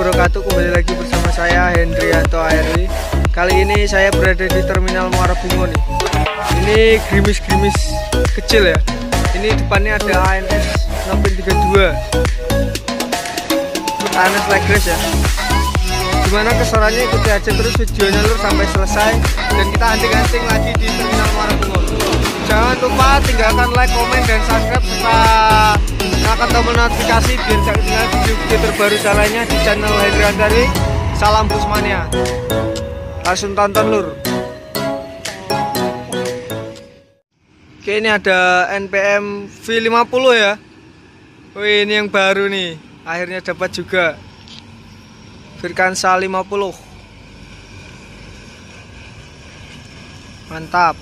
wabarakatuh. Kembali lagi bersama saya Hendrianto ARW. Kali ini saya berada di Terminal Muara Bungo nih. Ini gerimis-gerimis kecil ya. Ini depannya ada ANS Nopin 32 ANS Legres ya. Gimana keseruannya, ikuti aja terus videonya lur sampai selesai. Dan kita hunting-hunting lagi di Terminal Muara Bungo. Jangan lupa tinggalkan like, komen, dan subscribe serta nyalakan tombol notifikasi biar jangan ketinggalan video-video terbaru lainnya di channel Hendrianto ARW. Salam Busmania. Langsung tonton lur. Oke, ini ada NPM V50 ya. Wih, ini yang baru nih. Akhirnya dapat juga. Virkansa 50. Mantap.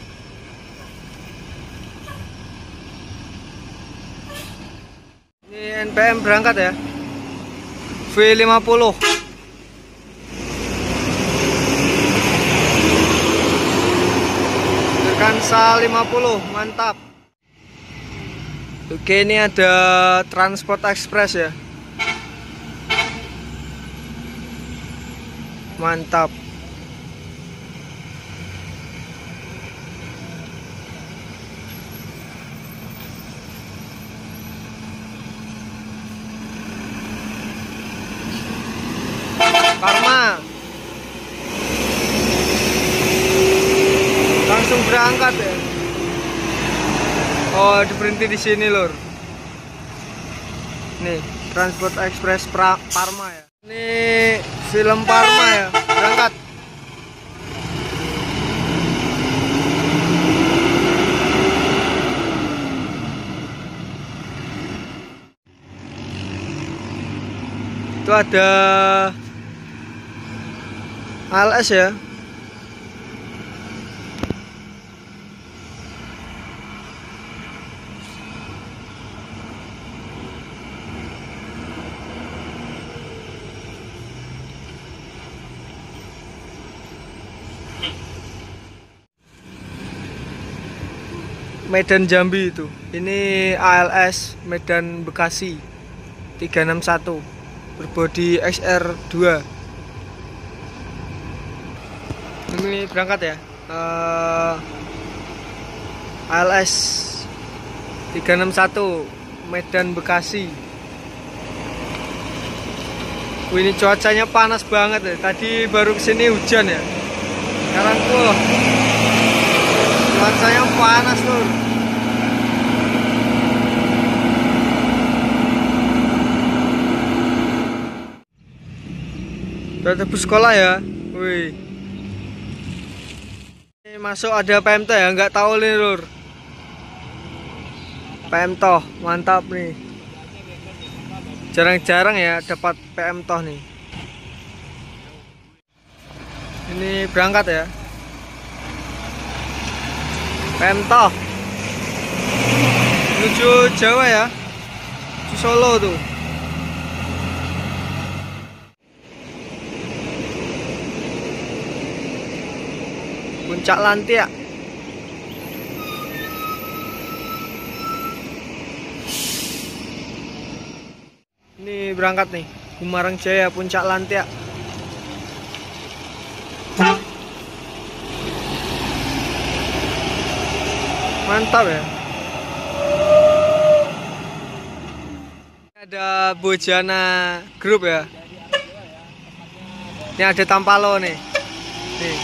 Ini NPM berangkat ya. V50. Virkansa 50, mantap. Oke, ini ada Transport Express ya. Mantap. Karma langsung berangkat ya. Oh, berhenti di sini lur. Nih, Transport Express Parma ya. Ini film Parma ya, berangkat. Itu ada ALS ya. Medan Jambi itu. Ini ALS Medan Bekasi 361 berbodi XR2. Ini berangkat ya. ALS 361 Medan Bekasi. Wih, ini cuacanya panas banget ya. Tadi baru kesini hujan ya. Sekarang cuacanya panas lur. Ada bus sekolah ya. Wih. Ini masuk ada PMT ya, nggak tahu nih lur. PM toh, mantap nih. Jarang-jarang ya dapat PM toh nih. Ini berangkat ya. PM toh menuju Jawa ya, di Solo tuh. Puncak Lantia. Ini berangkat nih, Gumarang Jaya Puncak Lantia. Mantap ya. Ada Bojana Group ya. Ini ada Tampalo nih. Nih.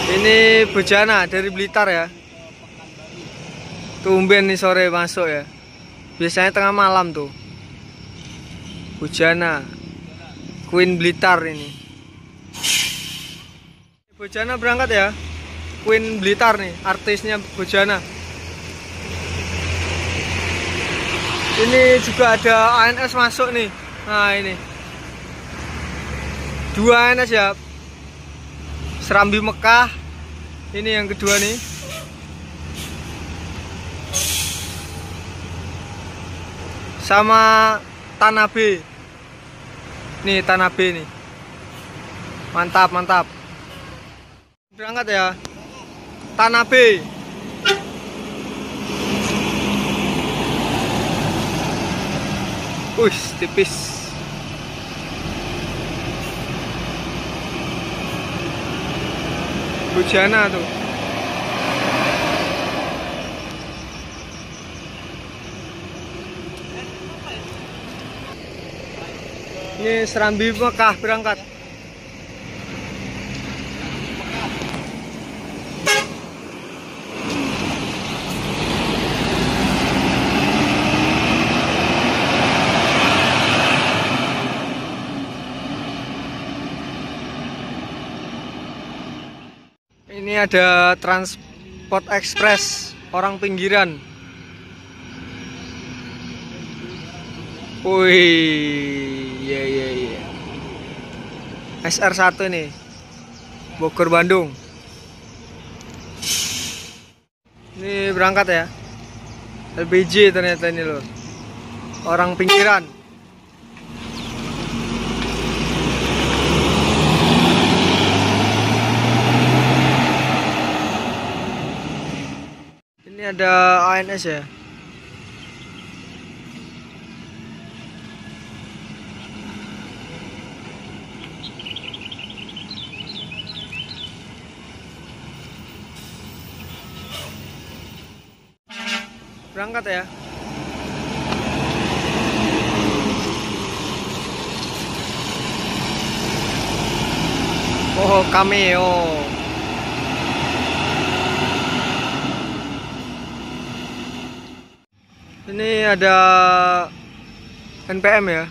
Ini Bojana dari Blitar ya. Tumben nih sore masuk ya. Biasanya tengah malam tuh. Bojana Queen Blitar ini. Bojana berangkat ya. Queen Blitar nih, artisnya Bojana. Ini juga ada ANS masuk nih. Nah ini 2 ANS ya. Serambi Mekah. Ini yang kedua nih. Sama Tanabe. Nih Tanabe nih. Mantap, mantap. Berangkat ya. Tanabe. Tipis. Bujana tuh. Ini Serambi Mekah berangkat. Ini ada transport ekspres orang pinggiran. Wih, iya. SR1 nih, Bogor Bandung. Ini berangkat ya. LPG ternyata ini loh. Orang pinggiran. Ini ada ANS ya. Berangkat ya. Oh, cameo. Ini ada NPM ya.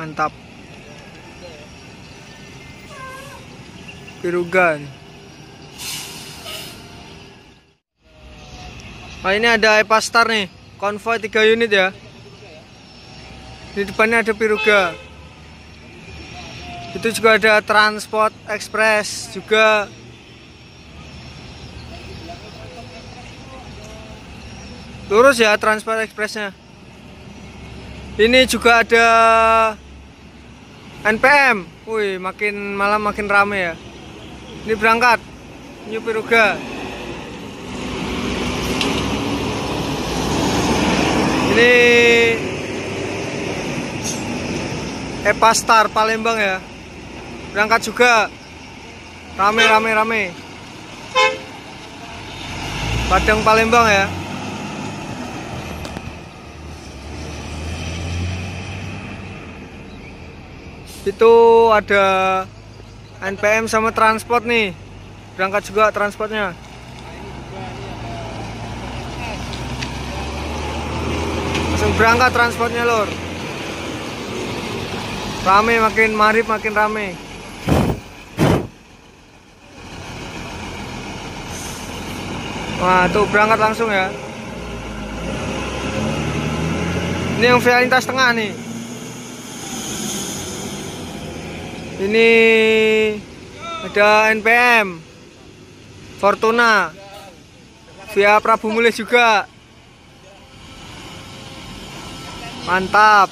Mantap. Pirugan. Nah, ini ada Epastar nih, konvoi 3 unit ya. Di depannya ada Piruga. Itu juga ada transport ekspres juga. Lurus ya transport ekspresnya. Ini juga ada NPM. Wih, malam makin rame ya. Ini berangkat New Piruga. Ini Epastar Palembang ya. Berangkat juga. Rame. Padang Palembang ya. Itu ada NPM sama transport nih. Berangkat juga transportnya. Langsung berangkat transportnya lor. Rame, makin marip makin rame. Wah, tuh berangkat langsung ya. Ini yang via lintas tengah nih. Ini ada NPM, Fortuna, via Prabu Mulih juga. Mantap.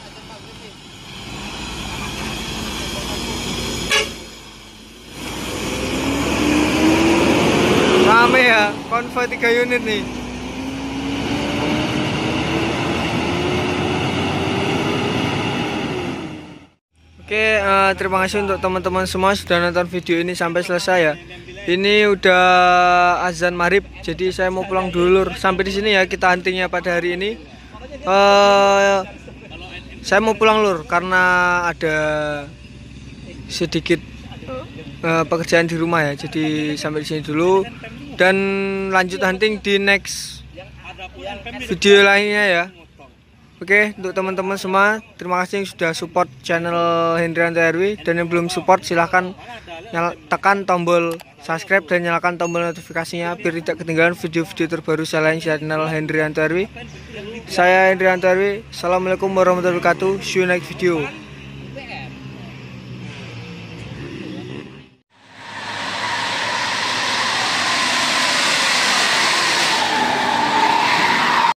Rame ya, konvoi 3 unit nih. Oke, terima kasih untuk teman-teman semua sudah nonton video ini sampai selesai ya. Ini udah azan maghrib, jadi saya mau pulang dulu. Sampai di sini ya kita huntingnya pada hari ini. Saya mau pulang lur karena ada sedikit pekerjaan di rumah ya. Jadi sampai di sini dulu dan lanjut hunting di next video lainnya ya. Oke, untuk teman-teman semua, terima kasih yang sudah support channel Hendrianto RW, dan yang belum support silahkan tekan tombol subscribe dan nyalakan tombol notifikasinya biar tidak ketinggalan video-video terbaru saya lain channel Hendrianto RW. Saya Hendrianto RW. Assalamualaikum warahmatullahi wabarakatuh. See you next video.